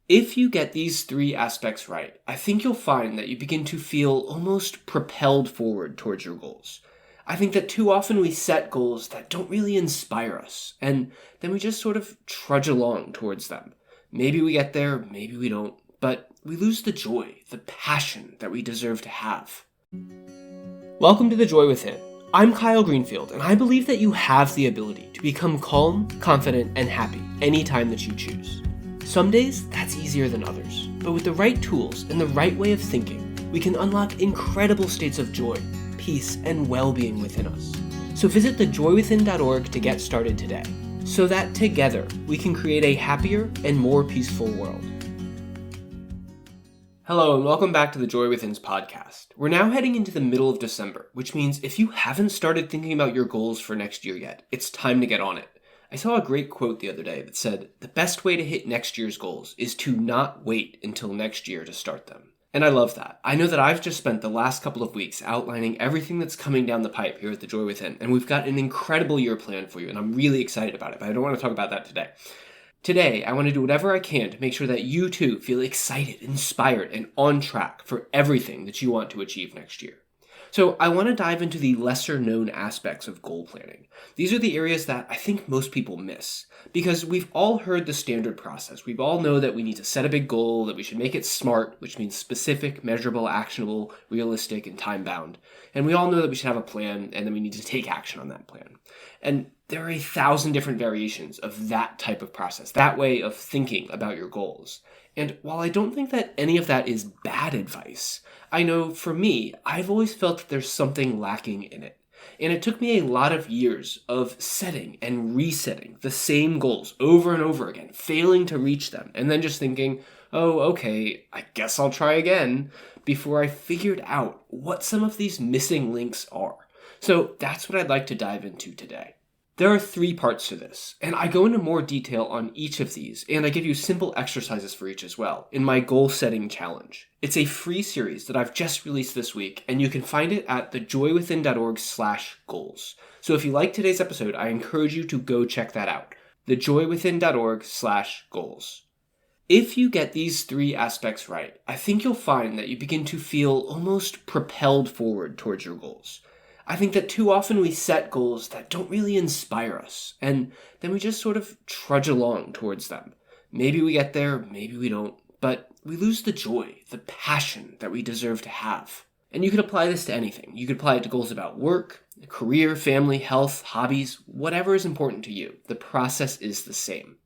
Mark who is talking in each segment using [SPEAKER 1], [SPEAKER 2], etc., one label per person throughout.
[SPEAKER 1] If you get these three aspects right, I think you'll find that you begin to feel almost propelled forward towards your goals. I think that too often we set goals that don't really inspire us, and then we just sort of trudge along towards them. Maybe we get there, maybe we don't, but we lose the joy, the passion that we deserve to have. Welcome to The Joy Within. I'm Kyle Greenfield, and I believe that you have the ability to become calm, confident, and happy anytime that you choose. Some days, that's easier than others, but with the right tools and the right way of thinking, we can unlock incredible states of joy, peace, and well-being within us. So visit thejoywithin.org to get started today, so that together we can create a happier and more peaceful world. Hello, and welcome back to the Joy Within's podcast. We're now heading into the middle of December, which means if you haven't started thinking about your goals for next year yet, it's time to get on it. I saw a great quote the other day that said, the best way to hit next year's goals is to not wait until next year to start them. And I love that. I know that I've just spent the last couple of weeks outlining everything that's coming down the pipe here at The Joy Within, and we've got an incredible year planned for you, and I'm really excited about it, but I don't want to talk about that today. Today, I want to do whatever I can to make sure that you too feel excited, inspired, and on track for everything that you want to achieve next year. So I want to dive into the lesser known aspects of goal planning. These are the areas that I think most people miss, because we've all heard the standard process. We all know that we need to set a big goal, that we should make it SMART, which means specific, measurable, actionable, realistic, and time-bound. And we all know that we should have a plan, and then we need to take action on that plan. And there are 1,000 different variations of that type of process, that way of thinking about your goals. And while I don't think that any of that is bad advice, I know for me, I've always felt that there's something lacking in it. And it took me a lot of years of setting and resetting the same goals over and over again, failing to reach them, and then just thinking, oh, okay, I guess I'll try again, before I figured out what some of these missing links are. So that's what I'd like to dive into today. There are 3 parts to this, and I go into more detail on each of these, and I give you simple exercises for each as well, in my Goal Setting Challenge. It's a free series that I've just released this week, and you can find it at thejoywithin.org/goals. So if you like today's episode, I encourage you to go check that out, thejoywithin.org/goals. If you get these 3 aspects right, I think you'll find that you begin to feel almost propelled forward towards your goals. I think that too often we set goals that don't really inspire us, and then we just sort of trudge along towards them. Maybe we get there, maybe we don't, but we lose the joy, the passion that we deserve to have. And you could apply this to anything. You could apply it to goals about work, career, family, health, hobbies, whatever is important to you. The process is the same.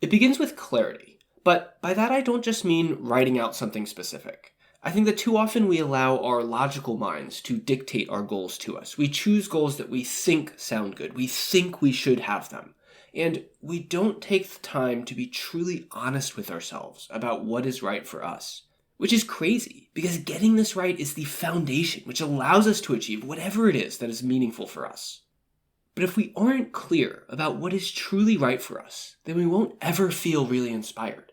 [SPEAKER 1] It begins with clarity, but by that I don't just mean writing out something specific. I think that too often we allow our logical minds to dictate our goals to us. We choose goals that we think sound good. We think we should have them. And we don't take the time to be truly honest with ourselves about what is right for us. Which is crazy, because getting this right is the foundation which allows us to achieve whatever it is that is meaningful for us. But if we aren't clear about what is truly right for us, then we won't ever feel really inspired.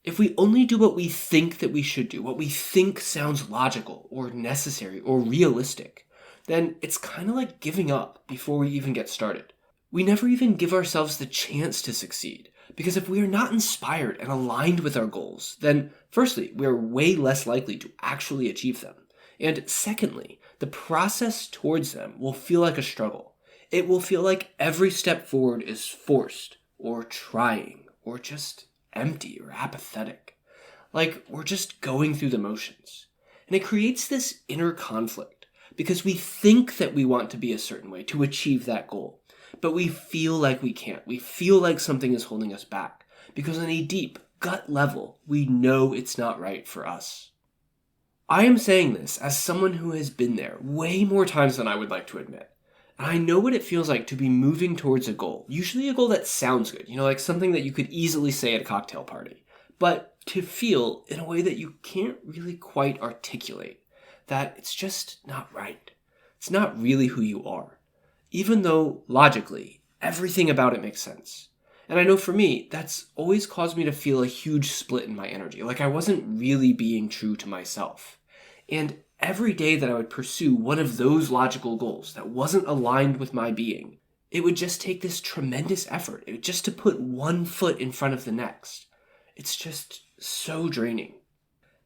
[SPEAKER 1] If we only do what we think that we should do, what we think sounds logical or necessary or realistic, then it's kind of like giving up before we even get started. We never even give ourselves the chance to succeed, because if we are not inspired and aligned with our goals, then firstly, we are way less likely to actually achieve them. And secondly, the process towards them will feel like a struggle. It will feel like every step forward is forced, or trying, or just empty or apathetic. Like we're just going through the motions. And it creates this inner conflict because we think that we want to be a certain way to achieve that goal, but we feel like we can't. We feel like something is holding us back because on a deep gut level, we know it's not right for us. I am saying this as someone who has been there way more times than I would like to admit. And I know what it feels like to be moving towards a goal, usually a goal that sounds good, like something that you could easily say at a cocktail party, but to feel in a way that you can't really quite articulate, that it's just not right. It's not really who you are, even though logically, everything about it makes sense. And I know for me, that's always caused me to feel a huge split in my energy, like I wasn't really being true to myself. And every day that I would pursue one of those logical goals that wasn't aligned with my being, it would just take this tremendous effort, just to put one foot in front of the next. It's just so draining.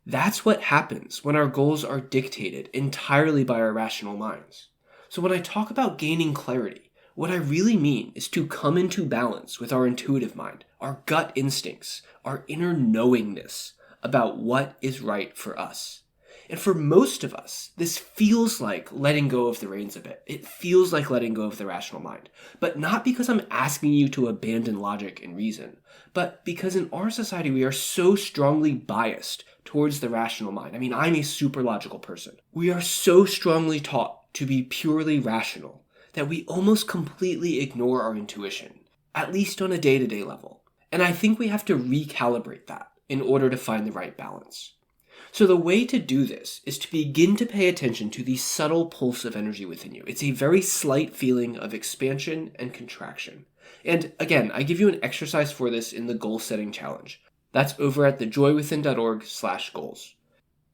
[SPEAKER 1] That's what happens when our goals are dictated entirely by our rational minds. So when I talk about gaining clarity, what I really mean is to come into balance with our intuitive mind, our gut instincts, our inner knowingness about what is right for us. And for most of us, this feels like letting go of the reins a bit. It feels like letting go of the rational mind. But not because I'm asking you to abandon logic and reason, but because in our society we are so strongly biased towards the rational mind. I mean, I'm a super logical person. We are so strongly taught to be purely rational that we almost completely ignore our intuition, at least on a day-to-day level. And I think we have to recalibrate that in order to find the right balance. So the way to do this is to begin to pay attention to the subtle pulse of energy within you. It's a very slight feeling of expansion and contraction. And again, I give you an exercise for this in the goal setting challenge. That's over at thejoywithin.org/goals.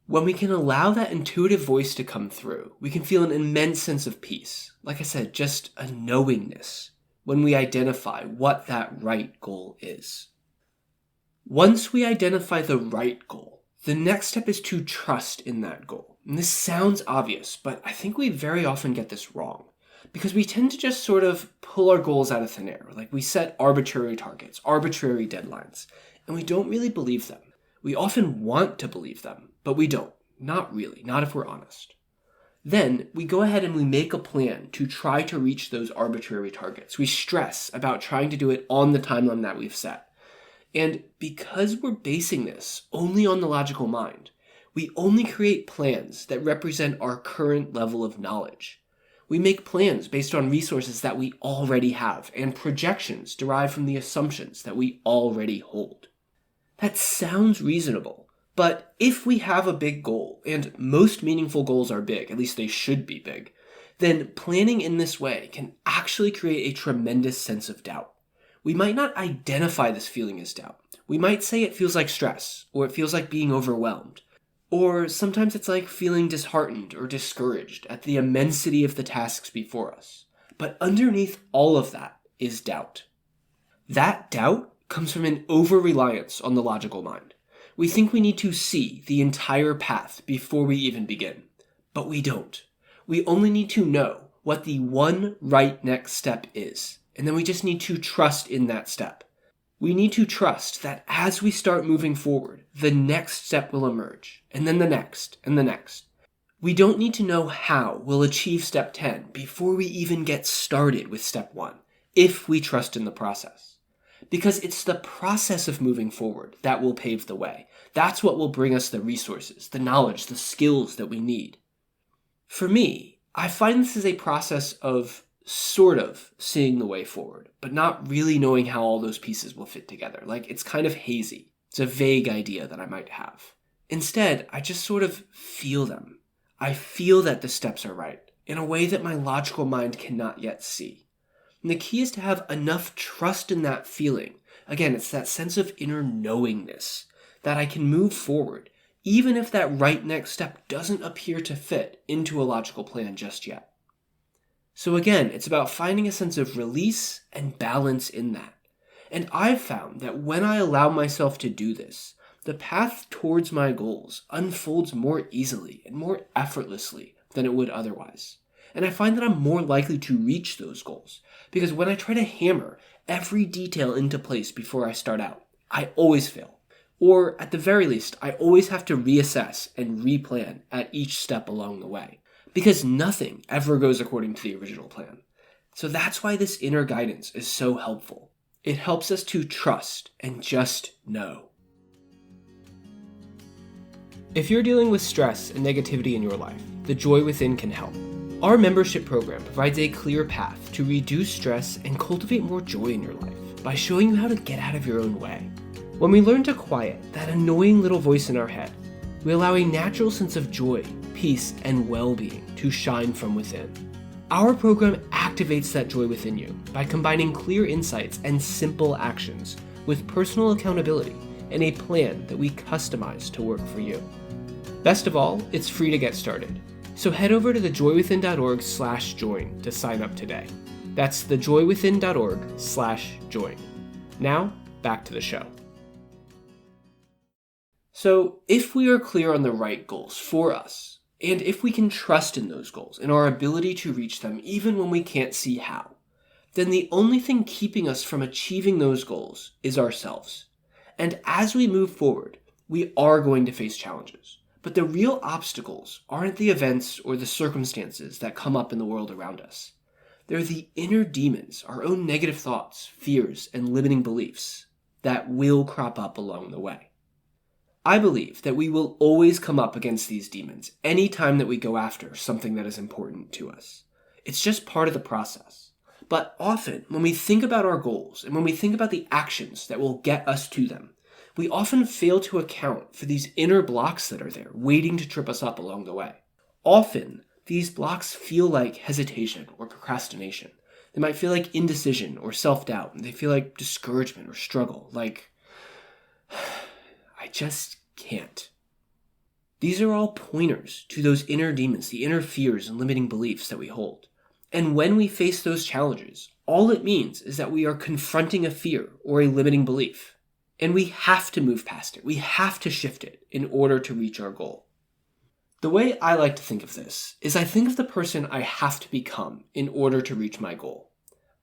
[SPEAKER 1] When we can allow that intuitive voice to come through, we can feel an immense sense of peace. Like I said, just a knowingness when we identify what that right goal is. Once we identify the right goal, the next step is to trust in that goal. And this sounds obvious, but I think we very often get this wrong because we tend to just sort of pull our goals out of thin air. Like we set arbitrary targets, arbitrary deadlines, and we don't really believe them. We often want to believe them, but we don't. Not really, not if we're honest. Then we go ahead and we make a plan to try to reach those arbitrary targets. We stress about trying to do it on the timeline that we've set. And because we're basing this only on the logical mind, we only create plans that represent our current level of knowledge. We make plans based on resources that we already have and projections derived from the assumptions that we already hold. That sounds reasonable, but if we have a big goal, and most meaningful goals are big, at least they should be big, then planning in this way can actually create a tremendous sense of doubt. We might not identify this feeling as doubt. We might say it feels like stress, or it feels like being overwhelmed. Or sometimes it's like feeling disheartened or discouraged at the immensity of the tasks before us. But underneath all of that is doubt. That doubt comes from an over-reliance on the logical mind. We think we need to see the entire path before we even begin. But we don't. We only need to know what the one right next step is. And then we just need to trust in that step. We need to trust that as we start moving forward, the next step will emerge, and then the next, and the next. We don't need to know how we'll achieve step 10 before we even get started with step 1, if we trust in the process. Because it's the process of moving forward that will pave the way. That's what will bring us the resources, the knowledge, the skills that we need. For me, I find this is a process of sort of seeing the way forward, but not really knowing how all those pieces will fit together. Like, it's kind of hazy. It's a vague idea that I might have. Instead, I just sort of feel them. I feel that the steps are right, in a way that my logical mind cannot yet see. And the key is to have enough trust in that feeling. Again, it's that sense of inner knowingness that I can move forward, even if that right next step doesn't appear to fit into a logical plan just yet. So again, it's about finding a sense of release and balance in that. And I've found that when I allow myself to do this, the path towards my goals unfolds more easily and more effortlessly than it would otherwise. And I find that I'm more likely to reach those goals, because when I try to hammer every detail into place before I start out, I always fail. Or at the very least, I always have to reassess and replan at each step along the way. Because nothing ever goes according to the original plan. So that's why this inner guidance is so helpful. It helps us to trust and just know. If you're dealing with stress and negativity in your life, The Joy Within can help. Our membership program provides a clear path to reduce stress and cultivate more joy in your life by showing you how to get out of your own way. When we learn to quiet that annoying little voice in our head, we allow a natural sense of joy, peace, and well-being to shine from within. Our program activates that joy within you by combining clear insights and simple actions with personal accountability and a plan that we customize to work for you. Best of all, it's free to get started. So head over to thejoywithin.org/join to sign up today. That's thejoywithin.org/join. Now, back to the show. So if we are clear on the right goals for us, and if we can trust in those goals and our ability to reach them even when we can't see how, then the only thing keeping us from achieving those goals is ourselves. And as we move forward, we are going to face challenges. But the real obstacles aren't the events or the circumstances that come up in the world around us. They're the inner demons, our own negative thoughts, fears, and limiting beliefs that will crop up along the way. I believe that we will always come up against these demons anytime that we go after something that is important to us. It's just part of the process. But often, when we think about our goals and when we think about the actions that will get us to them, we often fail to account for these inner blocks that are there, waiting to trip us up along the way. Often, these blocks feel like hesitation or procrastination. They might feel like indecision or self-doubt, and they feel like discouragement or struggle, like, I just can't. These are all pointers to those inner demons, the inner fears and limiting beliefs that we hold. And when we face those challenges, all it means is that we are confronting a fear or a limiting belief. And we have to move past it. We have to shift it in order to reach our goal. The way I like to think of this is I think of the person I have to become in order to reach my goal.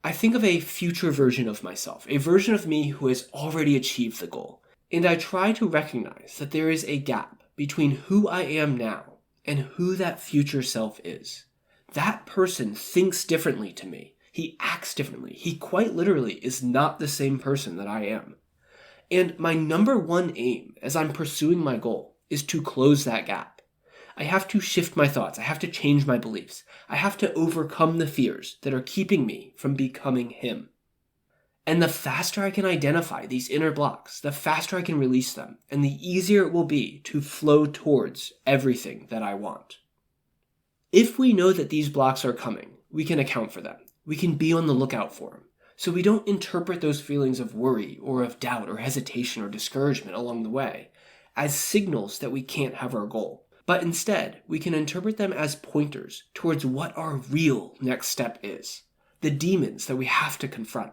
[SPEAKER 1] I think of a future version of myself, a version of me who has already achieved the goal. And I try to recognize that there is a gap between who I am now and who that future self is. That person thinks differently to me. He acts differently. He quite literally is not the same person that I am. And my number one aim as I'm pursuing my goal is to close that gap. I have to shift my thoughts. I have to change my beliefs. I have to overcome the fears that are keeping me from becoming him. And the faster I can identify these inner blocks, the faster I can release them, and the easier it will be to flow towards everything that I want. If we know that these blocks are coming, we can account for them. We can be on the lookout for them. So we don't interpret those feelings of worry or of doubt or hesitation or discouragement along the way as signals that we can't have our goal. But instead, we can interpret them as pointers towards what our real next step is, the demons that we have to confront.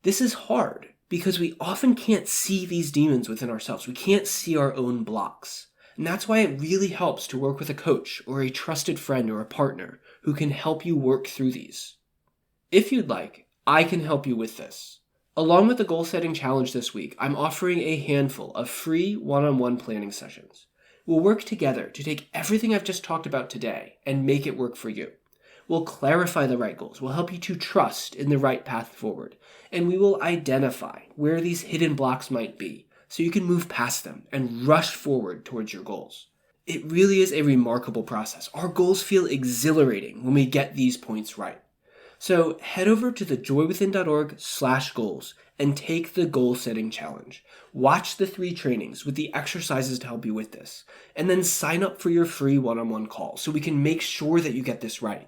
[SPEAKER 1] This is hard because we often can't see these demons within ourselves. We can't see our own blocks. And that's why it really helps to work with a coach or a trusted friend or a partner who can help you work through these. If you'd like, I can help you with this. Along with the goal setting challenge this week, I'm offering a handful of free one-on-one planning sessions. We'll work together to take everything I've just talked about today and make it work for you. We'll clarify the right goals. We'll help you to trust in the right path forward. And we will identify where these hidden blocks might be so you can move past them and rush forward towards your goals. It really is a remarkable process. Our goals feel exhilarating when we get these points right. So head over to thejoywithin.org/goals and take the goal setting challenge. Watch the 3 trainings with the exercises to help you with this, and then sign up for your free one-on-one call so we can make sure that you get this right.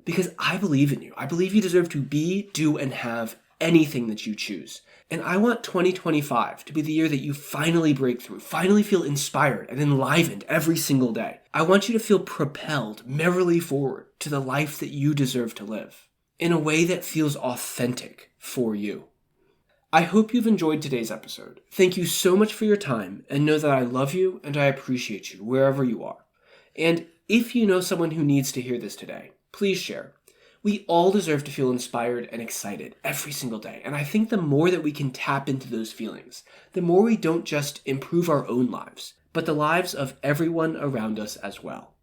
[SPEAKER 1] Because I believe in you. I believe you deserve to be, do, and have anything that you choose. And I want 2025 to be the year that you finally break through, finally feel inspired and enlivened every single day. I want you to feel propelled merrily forward to the life that you deserve to live in a way that feels authentic for you. I hope you've enjoyed today's episode. Thank you so much for your time, and know that I love you and I appreciate you wherever you are. And if you know someone who needs to hear this today, please share. We all deserve to feel inspired and excited every single day. And I think the more that we can tap into those feelings, the more we don't just improve our own lives, but the lives of everyone around us as well.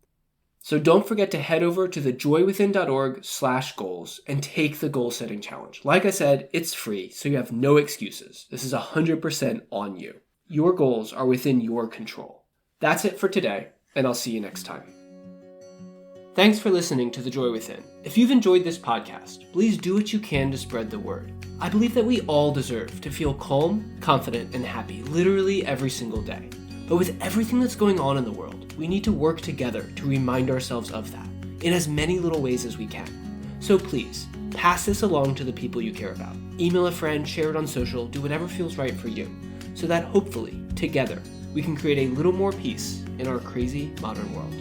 [SPEAKER 1] So don't forget to head over to thejoywithin.org/goals and take the goal setting challenge. Like I said, it's free, so you have no excuses. This is 100% on you. Your goals are within your control. That's it for today, and I'll see you next time. Thanks for listening to The Joy Within. If you've enjoyed this podcast, please do what you can to spread the word. I believe that we all deserve to feel calm, confident, and happy literally every single day. But with everything that's going on in the world, we need to work together to remind ourselves of that in as many little ways as we can. So please, pass this along to the people you care about. Email a friend, share it on social, do whatever feels right for you, so that hopefully, together, we can create a little more peace in our crazy modern world.